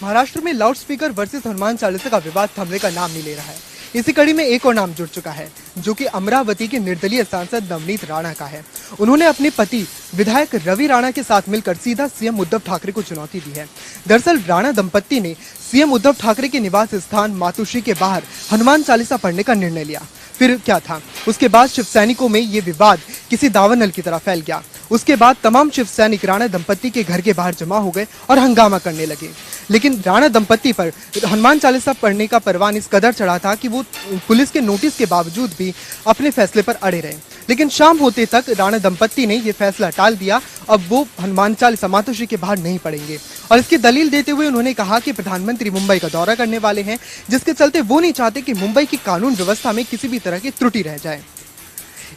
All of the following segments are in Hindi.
महाराष्ट्र में लाउडस्पीकर वर्सेस हनुमान चालीसा का विवाद थमने का नाम नहीं ले रहा है। इसी कड़ी में एक और नाम जुड़ चुका है, जो कि अमरावती के निर्दलीय सांसद नवनीत राणा का है। उन्होंने अपने पति विधायक रवि राणा के साथ मिलकर सीधा सीएम उद्धव ठाकरे को चुनौती दी है। दरअसल राणा दंपत्ति ने सीएम उद्धव ठाकरे के निवास स्थान मातोश्री के बाहर हनुमान चालीसा पढ़ने का निर्णय लिया। फिर क्या था, उसके बाद शिव सैनिकों में ये विवाद किसी दावानल की तरह फैल गया। उसके बाद तमाम शिव सैनिक राणा दंपत्ति के घर के बाहर जमा हो गए और हंगामा करने लगे। लेकिन राणा दंपत्ति पर हनुमान चालीसा पढ़ने का परवान इस कदर चढ़ा था कि वो पुलिस के नोटिस के बावजूद भी अपने फैसले पर अड़े रहे। लेकिन शाम होते तक राणा दंपत्ति ने ये फैसला टाल दिया। अब वो हनुमान चालीसा मातोश्री के बाहर नहीं पढ़ेंगे और इसकी दलील देते हुए उन्होंने कहा कि प्रधानमंत्री मुंबई का दौरा करने वाले हैं, जिसके चलते वो नहीं चाहते कि मुंबई की कानून व्यवस्था में किसी भी तरह की त्रुटि रह जाए।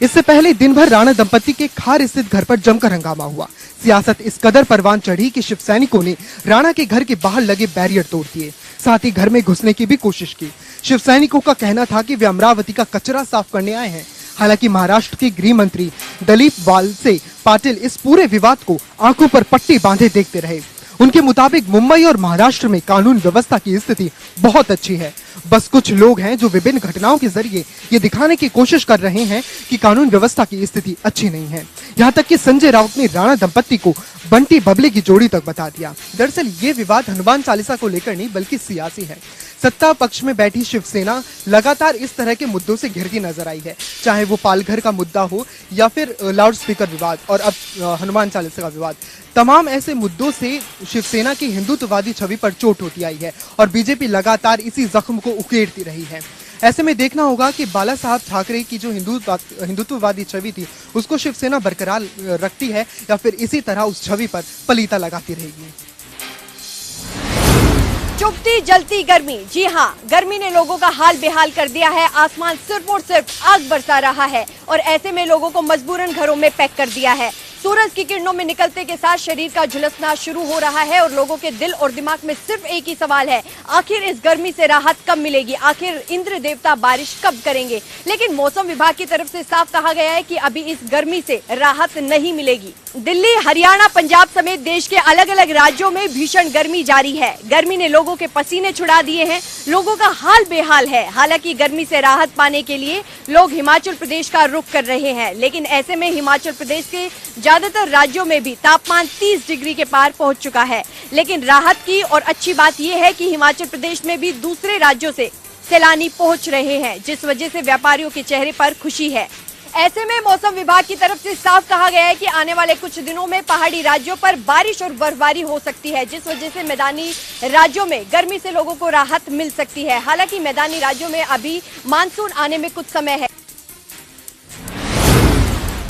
इससे पहले दिन भर राणा दंपत्ति के खार स्थित घर पर जमकर हंगामा हुआ। सियासत इस कदर परवान चढ़ी कि शिव सैनिकों ने राणा के घर के बाहर लगे बैरियर तोड़ दिए, साथ ही घर में घुसने की भी कोशिश की। शिव सैनिकों का कहना था कि वे अमरावती का कचरा साफ करने आए हैं। हालांकि महाराष्ट्र के गृह मंत्री दिलीप वालसे पाटिल इस पूरे विवाद को आंखों पर पट्टी बांधे देखते रहे। उनके मुताबिक मुंबई और महाराष्ट्र में कानून व्यवस्था की स्थिति बहुत अच्छी है। बस कुछ लोग हैं जो विभिन्न घटनाओं के जरिए ये दिखाने की कोशिश कर रहे हैं कि कानून व्यवस्था की स्थिति अच्छी नहीं है। यहाँ तक कि संजय राउत ने राणा दंपत्ति को बंटी बबली की जोड़ी तक बता दिया। दरअसल ये विवाद हनुमान चालीसा को लेकर नहीं बल्कि सियासी है। सत्ता पक्ष में बैठी शिवसेना लगातार इस तरह के मुद्दों से घिरती नजर आई है, चाहे वो पालघर का मुद्दा हो या फिर लाउडस्पीकर विवाद और अब हनुमान चालीसा का विवाद। तमाम ऐसे मुद्दों से शिवसेना की हिंदुत्ववादी छवि पर चोट होती आई है और बीजेपी लगातार इसी जख्म को उकेरती रही है। ऐसे में देखना होगा कि बाला साहब ठाकरे की जो हिंदुत्ववादी छवि थी उसको शिवसेना बरकरार रखती है या फिर इसी तरह उस छवि पर पलीता लगाती रहेगी। चुभती जलती गर्मी, जी हाँ, गर्मी ने लोगों का हाल बेहाल कर दिया है। आसमान सिर्फ और सिर्फ आग बरसा रहा है और ऐसे में लोगों को मजबूरन घरों में पैक कर दिया है। सूरज की किरणों में निकलते के साथ शरीर का झुलसना शुरू हो रहा है और लोगों के दिल और दिमाग में सिर्फ एक ही सवाल है, आखिर इस गर्मी से राहत कब मिलेगी, आखिर इंद्र देवता बारिश कब करेंगे। लेकिन मौसम विभाग की तरफ से साफ कहा गया है कि अभी इस गर्मी से राहत नहीं मिलेगी। दिल्ली, हरियाणा, पंजाब समेत देश के अलग अलग राज्यों में भीषण गर्मी जारी है। गर्मी ने लोगों के पसीने छुड़ा दिए हैं, लोगों का हाल बेहाल है। हालांकि गर्मी से राहत पाने के लिए लोग हिमाचल प्रदेश का रुख कर रहे हैं, लेकिन ऐसे में हिमाचल प्रदेश के ज्यादातर राज्यों में भी तापमान 30 डिग्री के पार पहुंच चुका है। लेकिन राहत की और अच्छी बात यह है कि हिमाचल प्रदेश में भी दूसरे राज्यों से सैलानी पहुंच रहे हैं, जिस वजह से व्यापारियों के चेहरे पर खुशी है। ऐसे में मौसम विभाग की तरफ से साफ कहा गया है कि आने वाले कुछ दिनों में पहाड़ी राज्यों पर बारिश और बर्फबारी हो सकती है, जिस वजह से मैदानी राज्यों में गर्मी से लोगों को राहत मिल सकती है। हालांकि मैदानी राज्यों में अभी मानसून आने में कुछ समय है।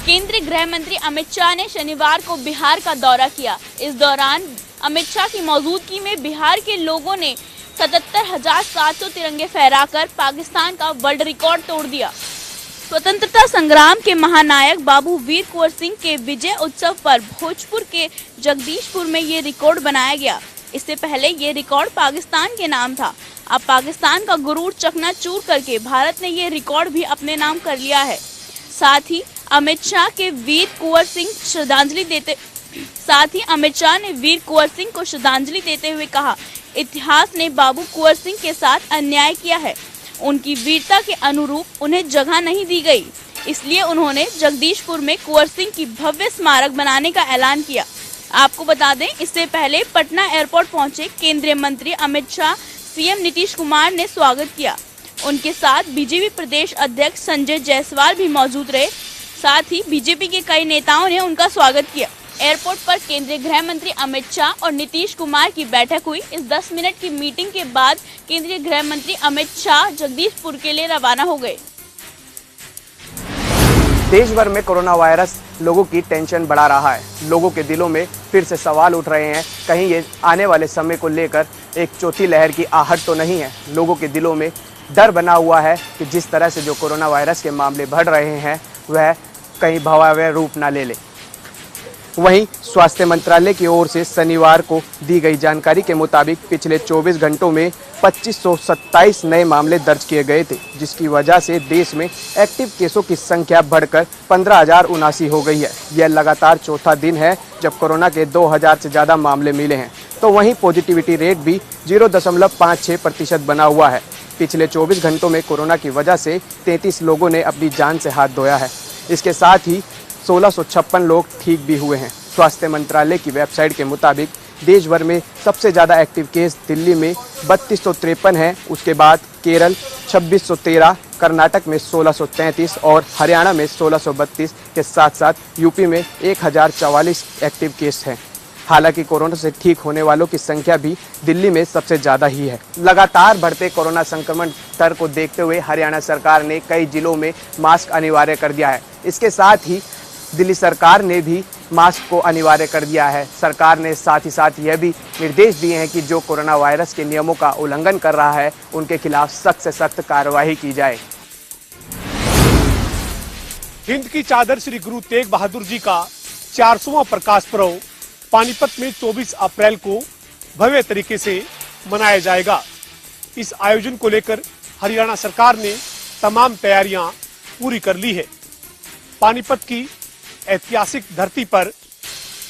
केंद्रीय गृह मंत्री अमित शाह ने शनिवार को बिहार का दौरा किया। इस दौरान अमित शाह की मौजूदगी में बिहार के लोगों ने 77,700 तिरंगे फहराकर पाकिस्तान का वर्ल्ड रिकॉर्ड तोड़ दिया। स्वतंत्रता संग्राम के महानायक बाबू वीर कुंवर सिंह के विजय उत्सव पर भोजपुर के जगदीशपुर में ये रिकॉर्ड बनाया गया। इससे पहले ये रिकॉर्ड पाकिस्तान के नाम था। अब पाकिस्तान का गुरूर चकनाचूर करके भारत ने ये रिकॉर्ड भी अपने नाम कर लिया है। साथ ही अमित शाह ने वीर कुंवर सिंह को श्रद्धांजलि देते हुए कहा, इतिहास ने बाबू कुंवर सिंह के साथ अन्याय किया है। उनकी वीरता के अनुरूप उन्हें जगह नहीं दी गई, इसलिए उन्होंने जगदीशपुर में कुंवर सिंह की भव्य स्मारक बनाने का ऐलान किया। आपको बता दें, इससे पहले पटना एयरपोर्ट पहुंचे केंद्रीय मंत्री अमित शाह सीएम नीतीश कुमार ने स्वागत किया। उनके साथ बीजेपी प्रदेश अध्यक्ष संजय जायसवाल भी मौजूद रहे। साथ ही बीजेपी के कई नेताओं ने उनका स्वागत किया। एयरपोर्ट पर केंद्रीय गृह मंत्री अमित शाह और नीतीश कुमार की बैठक हुई। इस 10 मिनट की मीटिंग के बाद केंद्रीय गृह मंत्री अमित शाह जगदीशपुर के लिए रवाना हो गए। देश भर में कोरोना वायरस लोगों की टेंशन बढ़ा रहा है। लोगों के दिलों में फिर से सवाल उठ रहे हैं, कहीं ये आने वाले समय को लेकर एक चौथी लहर की आहट तो नहीं है। लोगों के दिलों में डर बना हुआ है कि जिस तरह से जो कोरोना वायरस के मामले बढ़ रहे हैं वह कहीं भयावह रूप ना ले ले। वहीं स्वास्थ्य मंत्रालय की ओर से शनिवार को दी गई जानकारी के मुताबिक पिछले 24 घंटों में 2527 नए मामले दर्ज किए गए थे, जिसकी वजह से देश में एक्टिव केसों की संख्या बढ़कर 15,079 हो गई है। यह लगातार चौथा दिन है जब कोरोना के 2000 से ज़्यादा मामले मिले हैं। तो वहीं पॉजिटिविटी रेट भी 0.56% बना हुआ है। पिछले 24 घंटों में कोरोना की वजह से 33 लोगों ने अपनी जान से हाथ धोया है। इसके साथ ही 1656 लोग ठीक भी हुए हैं। स्वास्थ्य मंत्रालय की वेबसाइट के मुताबिक देश भर में सबसे ज़्यादा एक्टिव केस दिल्ली में 3253 हैं, उसके बाद केरल 2613, कर्नाटक में 1633 और हरियाणा में 1632 के साथ साथ यूपी में 1044 एक्टिव केस हैं। हालांकि कोरोना से ठीक होने वालों की संख्या भी दिल्ली में सबसे ज़्यादा ही है। लगातार बढ़ते कोरोना संक्रमण दर को देखते हुए हरियाणा सरकार ने कई जिलों में मास्क अनिवार्य कर दिया है। इसके साथ ही दिल्ली सरकार ने भी मास्क को अनिवार्य कर दिया है। सरकार ने साथ ही साथ यह भी निर्देश दिए हैं कि जो कोरोना वायरस के नियमों का उल्लंघन कर रहा है उनके खिलाफ सख्त से सख्त कार्रवाई की जाए। हिंद की चादर श्री गुरु तेग बहादुर जी का 400वां प्रकाश पर्व पानीपत में 24 अप्रैल को भव्य तरीके से मनाया जाएगा। इस आयोजन को लेकर हरियाणा सरकार ने तमाम तैयारियां पूरी कर ली है। पानीपत की ऐतिहासिक धरती पर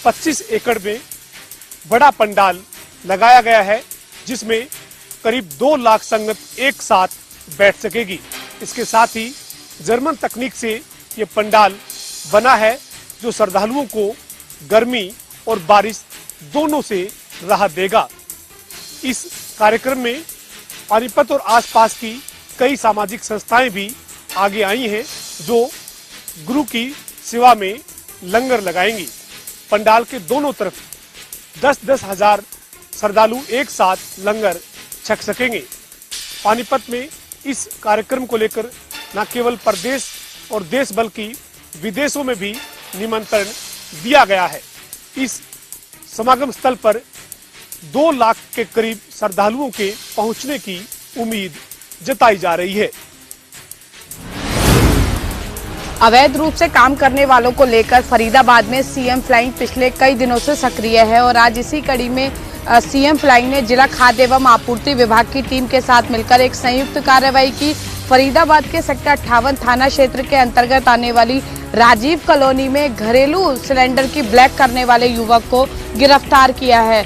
25 एकड़ में बड़ा पंडाल लगाया गया है, जिसमें करीब 2 लाख संगत एक साथ बैठ सकेगी। इसके साथ ही जर्मन तकनीक से ये पंडाल बना है, जो श्रद्धालुओं को गर्मी और बारिश दोनों से राहत देगा। इस कार्यक्रम में पानीपत और आसपास की कई सामाजिक संस्थाएं भी आगे आई हैं, जो गुरु की सेवा में लंगर लगाएंगी। पंडाल के दोनों तरफ 10-10 हजार श्रद्धालु एक साथ लंगर छक सकेंगे। पानीपत में इस कार्यक्रम को लेकर न केवल प्रदेश और देश बल्कि विदेशों में भी निमंत्रण दिया गया है। इस समागम स्थल पर 2 लाख के करीब श्रद्धालुओं के पहुंचने की उम्मीद जताई जा रही है। अवैध रूप से काम करने वालों को लेकर फरीदाबाद में सीएम फ्लाइंग पिछले कई दिनों से सक्रिय है और आज इसी कड़ी में सीएम फ्लाइंग ने जिला खाद्य एवं आपूर्ति विभाग की टीम के साथ मिलकर एक संयुक्त कार्रवाई की। फरीदाबाद के सेक्टर 58 थाना क्षेत्र के अंतर्गत आने वाली राजीव कॉलोनी में घरेलू सिलेंडर की ब्लैक करने वाले युवक को गिरफ्तार किया है।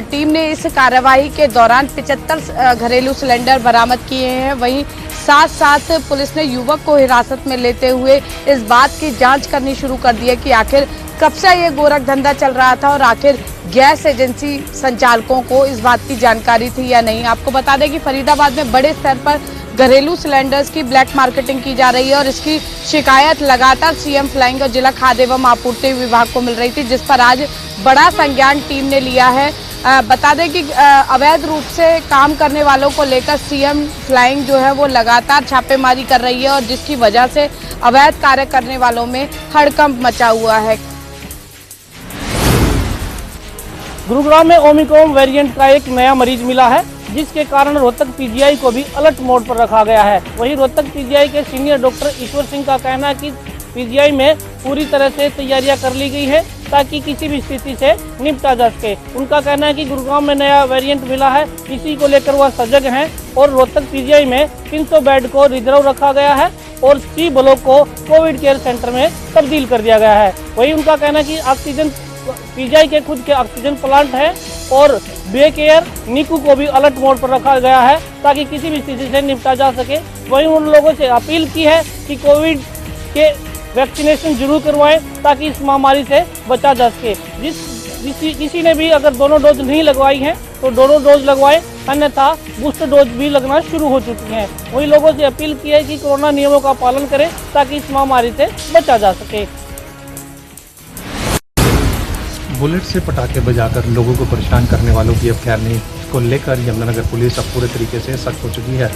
टीम ने इस कार्रवाई के दौरान 75 घरेलू सिलेंडर बरामद किए हैं। वहीं साथ पुलिस ने युवक को हिरासत में लेते हुए इस बात की जांच करनी शुरू कर दी है कि आखिर कब से ये गोरख धंधा चल रहा था और आखिर गैस एजेंसी संचालकों को इस बात की जानकारी थी या नहीं। आपको बता दें कि फरीदाबाद में बड़े स्तर पर घरेलू सिलेंडर्स की ब्लैक मार्केटिंग की जा रही है और इसकी शिकायत लगातार सीएम फ्लाइंग और जिला खाद्य एवं आपूर्ति विभाग को मिल रही थी, जिस पर आज बड़ा संज्ञान टीम ने लिया है। बता दें कि अवैध रूप से काम करने वालों को लेकर सीएम फ्लाइंग जो है वो लगातार छापेमारी कर रही है और जिसकी वजह से अवैध कार्य करने वालों में हड़कंप मचा हुआ है। गुरुग्राम में ओमिक्रॉन वेरिएंट का एक नया मरीज मिला है, जिसके कारण रोहतक पीजीआई को भी अलर्ट मोड पर रखा गया है। वहीं रोहतक पीजीआई के सीनियर डॉक्टर ईश्वर सिंह का कहना है कि पीजीआई में पूरी तरह से तैयारियां कर ली गई है ताकि किसी भी स्थिति से निपटा जा सके। उनका कहना है कि गुरुग्राम में नया वेरिएंट मिला है, इसी को लेकर वह सजग हैं और रोहतक पीजीआई में 300 बेड को रिजर्व रखा गया है और सी ब्लॉक को कोविड केयर सेंटर में तब्दील कर दिया गया है। वहीं उनका कहना है कि ऑक्सीजन पीजीआई के खुद के ऑक्सीजन प्लांट है और बे केयर नीकू को भी अलर्ट मोड पर रखा गया है ताकि किसी भी स्थिति से निपटा जा सके। वहीं उन लोगों से अपील की है कि कोविड के वैक्सीनेशन जरूर करवाएं ताकि इस महामारी से बचा जा सके। किसी ने भी अगर दोनों डोज नहीं लगवाई हैं तो दोनों डोज लगवाएं, अन्यथा बूस्टर डोज भी लगना शुरू हो चुकी हैं। वही लोगों से अपील की है कि कोरोना नियमों का पालन करें ताकि इस महामारी से बचा जा सके। बुलेट से पटाखे बजाकर लोगों को परेशान करने वालों की अब खैर नहीं को लेकर यमुनानगर पुलिस अब पूरे तरीके से सख्त हो चुकी है।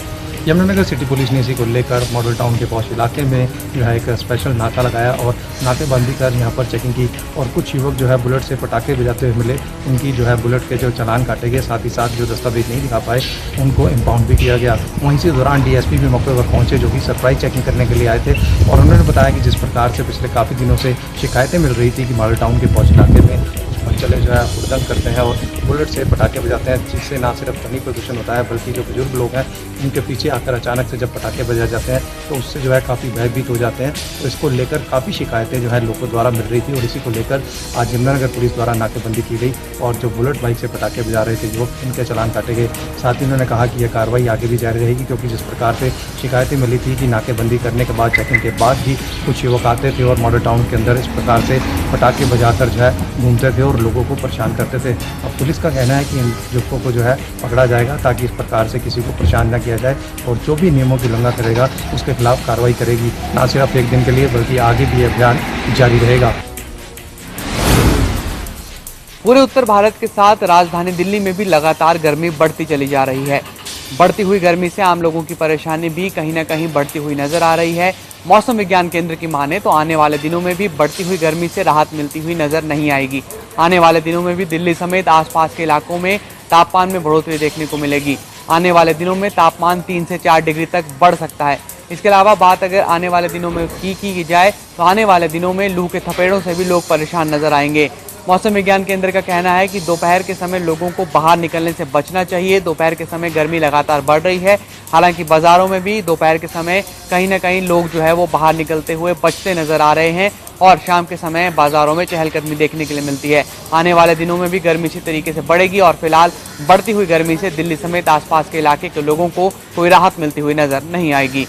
यमुनानगर सिटी पुलिस ने इसी को लेकर मॉडल टाउन के पौष इलाके में जो है एक स्पेशल नाका लगाया और नाकेबंदी कर यहाँ पर चेकिंग की और कुछ युवक जो है बुलेट से पटाखे बजाते हुए मिले, उनकी जो है बुलेट के जो चालान काटे गए, साथ ही साथ जो दस्तावेज नहीं दिखा पाए उनको इम्पाउंड भी किया गया। वहीं से दौरान डीएसपी भी मौके पर पहुंचे, जो कि सरप्राइज चेकिंग करने के लिए आए थे और उन्होंने बताया कि जिस प्रकार से पिछले काफ़ी दिनों से शिकायतें मिल रही थी कि मॉडल टाउन के पौष इलाके में चले जो है हुड़दंग करते हैं और बुलेट से पटाखे बजाते हैं, जिससे ना सिर्फ ध्वनि प्रदूषण होता है बल्कि जो बुजुर्ग लोग हैं उनके पीछे आकर अचानक से जब पटाखे बजाए जाते हैं तो उससे जो है काफ़ी भयभीत हो जाते हैं। तो इसको लेकर काफ़ी शिकायतें जो है लोगों द्वारा मिल रही थी और इसी को लेकर आज यमुनानगर पुलिस द्वारा नाकेबंदी की गई और जो बुलेट बाइक से पटाखे बजा रहे थे युवक उनके चालान काटे गए। साथ ही उन्होंने कहा कि यह कार्रवाई आगे भी जारी रहेगी, क्योंकि जिस प्रकार से शिकायतें मिली थी कि नाकेबंदी करने के बाद, चेकिंग के बाद भी कुछ युवक आते थे और मॉडल टाउन के अंदर इस प्रकार से पटाखे बजाकर जो है घूमते थे और लोगों को परेशान करते थे। अब पुलिस का कहना है कि इन युवकों को जो है पकड़ा जाएगा ताकि इस प्रकार से किसी को परेशान न किया जाए और जो भी नियमों की उल्लंघना करेगा उसके खिलाफ कार्रवाई करेगी। न सिर्फ एक दिन के लिए बल्कि आगे भी ये अभियान जारी रहेगा। पूरे उत्तर भारत के साथ राजधानी दिल्ली में भी लगातार गर्मी बढ़ती चली जा रही है। बढ़ती हुई गर्मी से आम लोगों की परेशानी भी कहीं ना कहीं बढ़ती हुई नजर आ रही है। मौसम विज्ञान केंद्र की माने तो आने वाले दिनों में भी बढ़ती हुई गर्मी से राहत मिलती हुई नजर नहीं आएगी। आने वाले दिनों में भी दिल्ली समेत आसपास के इलाकों में तापमान में बढ़ोतरी देखने को मिलेगी। आने वाले दिनों में तापमान 3 से 4 डिग्री तक बढ़ सकता है। इसके अलावा बात अगर आने वाले दिनों में की जाए तो आने वाले दिनों में लू के थपेड़ों से भी लोग परेशान नजर आएंगे। मौसम विज्ञान केंद्र का कहना है कि दोपहर के समय लोगों को बाहर निकलने से बचना चाहिए। दोपहर के समय गर्मी लगातार बढ़ रही है। हालांकि बाजारों में भी दोपहर के समय कहीं ना कहीं लोग जो है वो बाहर निकलते हुए बचते नजर आ रहे हैं और शाम के समय बाजारों में चहलकदमी देखने के लिए मिलती है। आने वाले दिनों में भी गर्मी इसी तरीके से बढ़ेगी और फिलहाल बढ़ती हुई गर्मी से दिल्ली समेत आसपास के इलाके के लोगों को कोई राहत मिलती हुई नजर नहीं आएगी।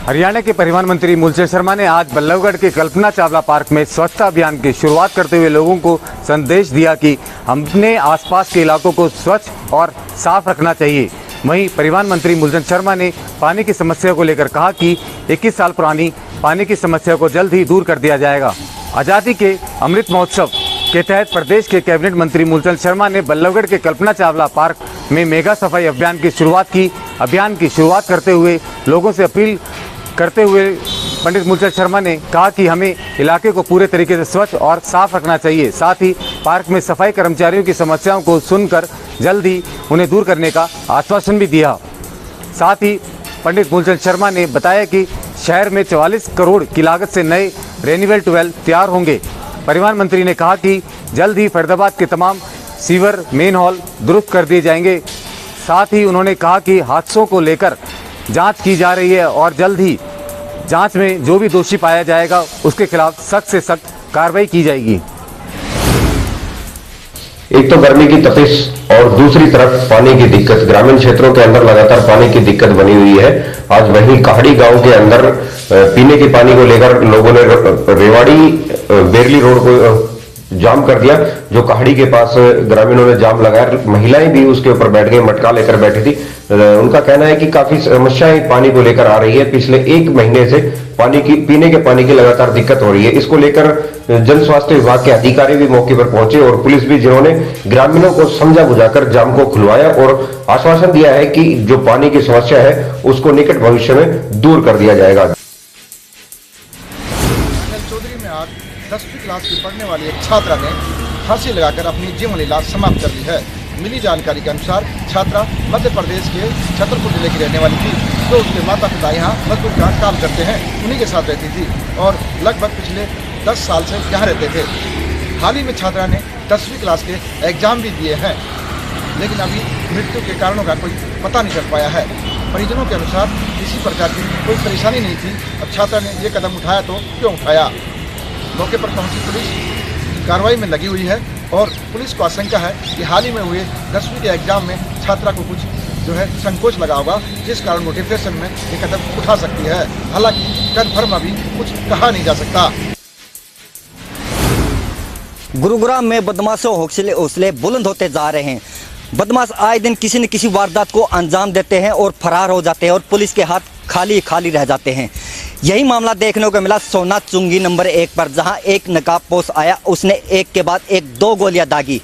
हरियाणा के परिवहन मंत्री मूलचंद शर्मा ने आज बल्लभगढ़ के कल्पना चावला पार्क में स्वच्छता अभियान की शुरुआत करते हुए लोगों को संदेश दिया कि हमने आसपास के इलाकों को स्वच्छ और साफ रखना चाहिए। वहीं परिवहन मंत्री मूलचंद शर्मा ने पानी की समस्या को लेकर कहा कि 21 साल पुरानी पानी की समस्या को जल्द ही दूर कर दिया जाएगा। आज़ादी के अमृत महोत्सव के तहत प्रदेश के कैबिनेट मंत्री मूलचंद शर्मा ने बल्लभगढ़ के कल्पना चावला पार्क में मेगा सफाई अभियान की शुरुआत की। अभियान की शुरुआत करते हुए लोगों से अपील करते हुए पंडित मूलचंद शर्मा ने कहा कि हमें इलाके को पूरे तरीके से स्वच्छ और साफ रखना चाहिए। साथ ही पार्क में सफाई कर्मचारियों की समस्याओं को सुनकर जल्द ही उन्हें दूर करने का आश्वासन भी दिया। साथ ही पंडित मूलचंद शर्मा ने बताया कि शहर में 44 करोड़ की लागत से नए रेनिवेल ट्यूबवेल तैयार होंगे। परिवहन मंत्री ने कहा कि जल्द ही फरीदाबाद के तमाम सीवर मेन हॉल दुरुस्त कर दिए जाएंगे। साथ ही उन्होंने कहा कि हादसों को लेकर जांच की जा रही है और जल्द ही जांच में जो भी दोषी पाया जाएगा उसके खिलाफ सख्त से सख्त कार्रवाई की जाएगी। एक तो गर्मी की तपिश और दूसरी तरफ पानी की दिक्कत। ग्रामीण क्षेत्रों के अंदर लगातार पानी की दिक्कत बनी हुई है। आज वहीं कहाड़ी गांव के अंदर पीने के पानी को लेकर लोगों ने रेवाड़ी बेरली रोड को जाम कर दिया। जो कहाड़ी के पास ग्रामीणों ने जाम लगाया, महिलाएं भी उसके ऊपर बैठ गई, मटका लेकर बैठी थी। उनका कहना है कि काफी समस्याएं पानी को लेकर आ रही है। पिछले 1 महीने से पीने के पानी की लगातार दिक्कत हो रही है। इसको लेकर जन स्वास्थ्य विभाग के अधिकारी भी मौके पर पहुंचे और पुलिस भी, जिन्होंने ग्रामीणों को समझा बुझाकर जाम को खुलवाया और आश्वासन दिया है कि जो पानी की समस्या है उसको निकट भविष्य में दूर कर दिया जाएगा। चौधरी में आज 10वीं क्लास की पढ़ने वाली एक छात्रा ने फांसी लगाकर अपनी जीवन लीला समाप्त कर दी है। मिली जानकारी के अनुसार छात्रा मध्य प्रदेश के छतरपुर जिले की रहने वाली थी। तो उसके माता पिता यहाँ मजदूर का काम करते हैं, उन्हीं के साथ रहती थी और लगभग पिछले 10 साल से यहाँ रहते थे। हाल ही में छात्रा ने 10वीं क्लास के एग्जाम भी दिए हैं, लेकिन अभी मृत्यु के कारणों का कोई पता नहीं चल पाया है। परिजनों के अनुसार किसी प्रकार की कोई परेशानी नहीं थी। अब छात्रा ने ये कदम उठाया तो क्यों उठाया? मौके पर पहुंची पुलिस कार्रवाई में लगी हुई है और पुलिस को आशंका है कि हाल ही में हुए 10वीं के एग्जाम में छात्रा को कुछ जो है संकोच लगा होगा, जिस कारण वो डिप्रेशन में ये कदम उठा सकती है। हालांकि कन्फर्म अभी कुछ कहा नहीं जा सकता। गुरुग्राम में बदमाशों हौसले बुलंद होते जा रहे हैं। बदमाश आए दिन किसी न किसी वारदात को अंजाम देते हैं और फरार हो जाते हैं और पुलिस के हाथ खाली रह जाते हैं। यही मामला देखने को मिला सोना चुंगी नंबर 1 पर, जहां एक नकाबपोश आया, उसने एक के बाद एक 2 गोलियां दागी,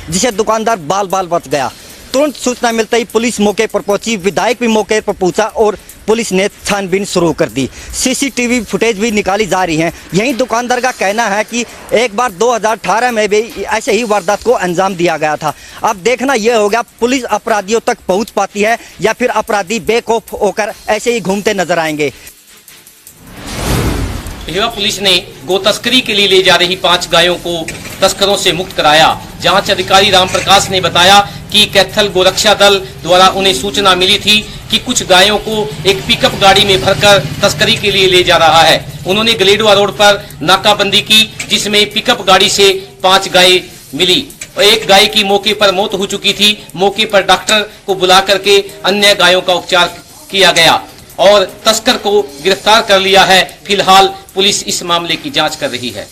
जिसे दुकानदार बाल बच गया। तुरंत सूचना मिलते ही पुलिस मौके पर पहुंची। विधायक भी मौके पर पहुंचा और पुलिस ने छानबीन शुरू कर दी। सीसीटीवी फुटेज भी निकाली जा रही है। यही दुकानदार का कहना है कि एक बार 2018 में भी ऐसे ही वारदात को अंजाम दिया गया था। अब देखना यह होगा पुलिस अपराधियों तक पहुंच पाती है या फिर अपराधी बेखौफ होकर ऐसे ही घूमते नजर आएंगे। भिलवा पुलिस ने गो तस्करी के लिए ले जा रही 5 गायों को तस्करों से मुक्त कराया। जांच अधिकारी राम प्रकाश ने बताया कि कैथल गोरक्षा दल द्वारा उन्हें सूचना मिली थी कि कुछ गायों को एक पिकअप गाड़ी में भरकर तस्करी के लिए ले जा रहा है। उन्होंने गलेडुआ रोड पर नाकाबंदी की, जिसमें पिकअप गाड़ी से 5 गाय मिली। एक गाय की मौके पर मौत हो चुकी थी। मौके पर डॉक्टर को बुला करके अन्य गायों का उपचार किया गया और तस्कर को गिरफ्तार कर लिया है। फिलहाल पुलिस इस मामले की जांच कर रही है।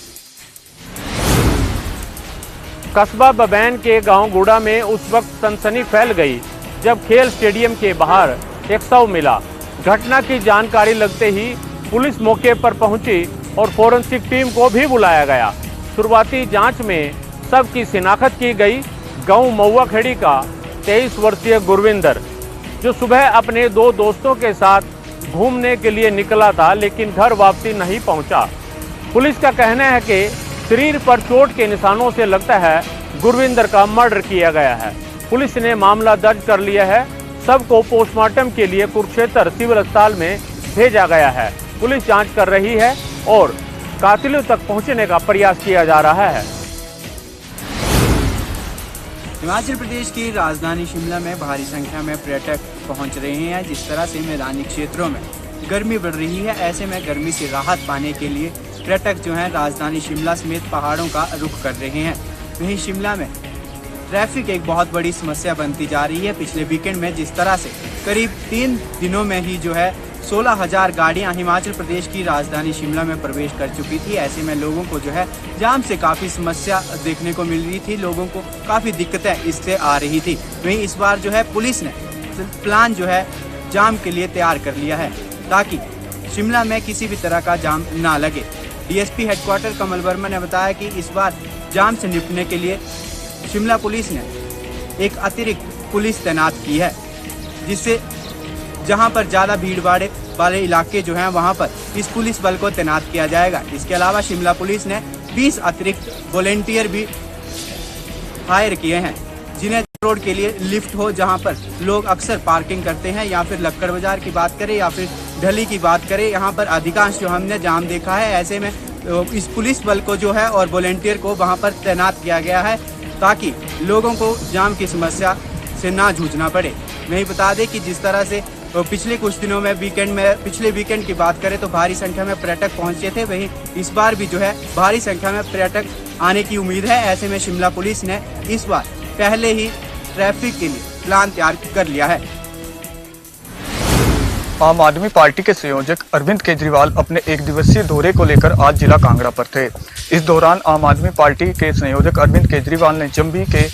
कस्बा बबैन के गांव गुड़ा में उस वक्त सनसनी फैल गई जब खेल स्टेडियम के बाहर एक शव मिला। घटना की जानकारी लगते ही पुलिस मौके पर पहुंची और फोरेंसिक टीम को भी बुलाया गया। शुरुआती जांच में शव की शिनाख्त की गई। गांव महुआ खेड़ी का 23 वर्षीय गुरविंदर, जो सुबह अपने 2 दोस्तों के साथ घूमने के लिए निकला था, लेकिन घर वापसी नहीं पहुंचा। पुलिस का कहना है कि शरीर पर चोट के निशानों से लगता है गुरविंदर का मर्डर किया गया है। पुलिस ने मामला दर्ज कर लिया है। शव को पोस्टमार्टम के लिए कुरुक्षेत्र सिविल अस्पताल में भेजा गया है। पुलिस जांच कर रही है और कातिलों तक पहुंचने का प्रयास किया जा रहा है। हिमाचल प्रदेश की राजधानी शिमला में भारी संख्या में पर्यटक पहुंच रहे हैं। जिस तरह से मैदानी क्षेत्रों में गर्मी बढ़ रही है, ऐसे में गर्मी से राहत पाने के लिए पर्यटक जो हैं राजधानी शिमला समेत पहाड़ों का रुख कर रहे हैं। वहीं शिमला में ट्रैफिक एक बहुत बड़ी समस्या बनती जा रही है। पिछले वीकेंड में जिस तरह से करीब 3 दिनों में ही जो है 16,000 गाड़ियां हिमाचल प्रदेश की राजधानी शिमला में प्रवेश कर चुकी थी। ऐसे में लोगों को जो है जाम से काफ़ी समस्या देखने को मिल रही थी। लोगों को काफ़ी दिक्कतें इससे आ रही थी। वहीं इस बार जो है पुलिस ने प्लान जो है जाम के लिए तैयार कर लिया है ताकि शिमला में किसी भी तरह का जाम ना लगे। डीएसपी हेडक्वार्टर कमल वर्मा ने बताया कि इस बार जाम से निपटने के लिए शिमला पुलिस ने एक अतिरिक्त पुलिस तैनात की है, जिससे जहां पर ज़्यादा भीड़ भाड़ वाले इलाके जो हैं वहां पर इस पुलिस बल को तैनात किया जाएगा। इसके अलावा शिमला पुलिस ने 20 अतिरिक्त वॉलेंटियर भी हायर किए हैं, जिन्हें रोड के लिए लिफ्ट हो, जहां पर लोग अक्सर पार्किंग करते हैं, या फिर लक्कड़ बाजार की बात करें या फिर ढली की बात करें, यहाँ पर अधिकांश जो हमने जाम देखा है। ऐसे में इस पुलिस बल को जो है और वॉलेंटियर को वहाँ पर तैनात किया गया है ताकि लोगों को जाम की समस्या से ना जूझना पड़े। वहीं बता दें कि जिस तरह से पिछले कुछ दिनों में पिछले वीकेंड की बात करें तो भारी संख्या में पर्यटक पहुंचे थे, वहीं इस बार भी जो है भारी संख्या में पर्यटक आने की उम्मीद है। ऐसे में शिमला पुलिस ने इस बार पहले ही ट्रैफिक के लिए प्लान तैयार कर लिया है। आम आदमी पार्टी के संयोजक अरविंद केजरीवाल अपने 1 दिवसीय दौरे को लेकर आज जिला कांगड़ा पर थे। इस दौरान आम आदमी पार्टी के संयोजक अरविंद केजरीवाल ने जम्बी के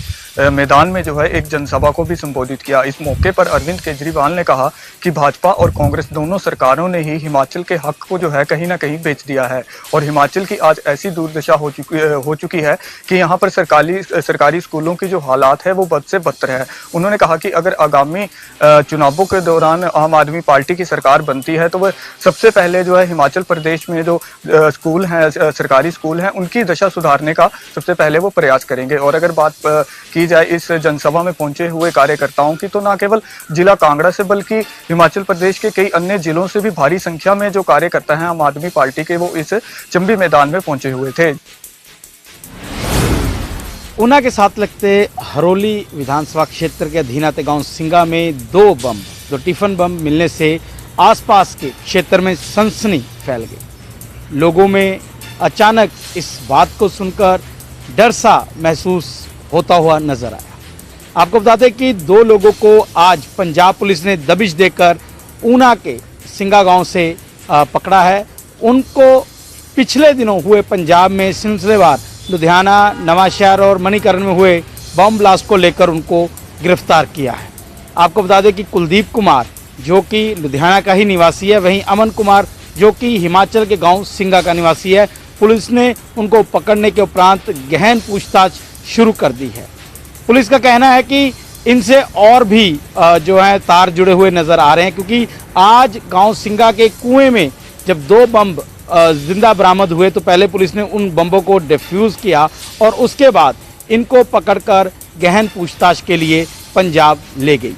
मैदान में जो है एक जनसभा को भी संबोधित किया। इस मौके पर अरविंद केजरीवाल ने कहा कि भाजपा और कांग्रेस दोनों सरकारों ने ही हिमाचल के हक को जो है कहीं ना कहीं बेच दिया है और हिमाचल की आज ऐसी दुर्दशा हो चुकी है कि यहाँ पर सरकारी स्कूलों की जो हालात है वो बद से बदतर है। उन्होंने कहा कि अगर आगामी चुनावों के दौरान आम आदमी पार्टी की सरकार बनती है तो वह सबसे पहले जो है हिमाचल प्रदेश में जो स्कूल हैं, सरकारी स्कूल हैं, उनकी दशा सुधारने का सबसे पहले वो प्रयास करेंगे। और अगर बात की जाए इस जनसभा में पहुंचे हुए कार्यकर्ताओं की, तो न केवल जिला कांगड़ा से बल्कि हिमाचल प्रदेश के कई अन्य जिलों से भी भारी संख्या में जो कार्यकर्ता हैं आम आदमी पार्टी के, वो इस चंबी मैदान में पहुंचे हुए थे। ऊना के साथ लगते हरोली विधानसभा क्षेत्र के अधीन आते गांव सिंगा में 2 टिफिन बम मिलने से आसपास के क्षेत्र में सनसनी फैल गई। लोगों में अचानक इस बात को सुनकर डर सा महसूस होता हुआ नजर आया। आपको बता दें कि 2 लोगों को आज पंजाब पुलिस ने दबिश देकर ऊना के सिंगा गांव से पकड़ा है। उनको पिछले दिनों हुए पंजाब में सिलसिलेवार लुधियाना, नवांशहर और मणिकरण में हुए बम ब्लास्ट को लेकर उनको गिरफ्तार किया है। आपको बता दें कि कुलदीप कुमार जो कि लुधियाना का ही निवासी है, वहीं अमन कुमार जो कि हिमाचल के गांव सिंगा का निवासी है। पुलिस ने उनको पकड़ने के उपरांत गहन पूछताछ शुरू कर दी है। पुलिस का कहना है कि इनसे और भी जो है तार जुड़े हुए नजर आ रहे हैं, क्योंकि आज गांव सिंगा के कुएं में जब 2 बम जिंदा बरामद हुए तो पहले पुलिस ने उन बम्बों को डिफ्यूज किया और उसके बाद इनको पकड़कर गहन पूछताछ के लिए पंजाब ले गई।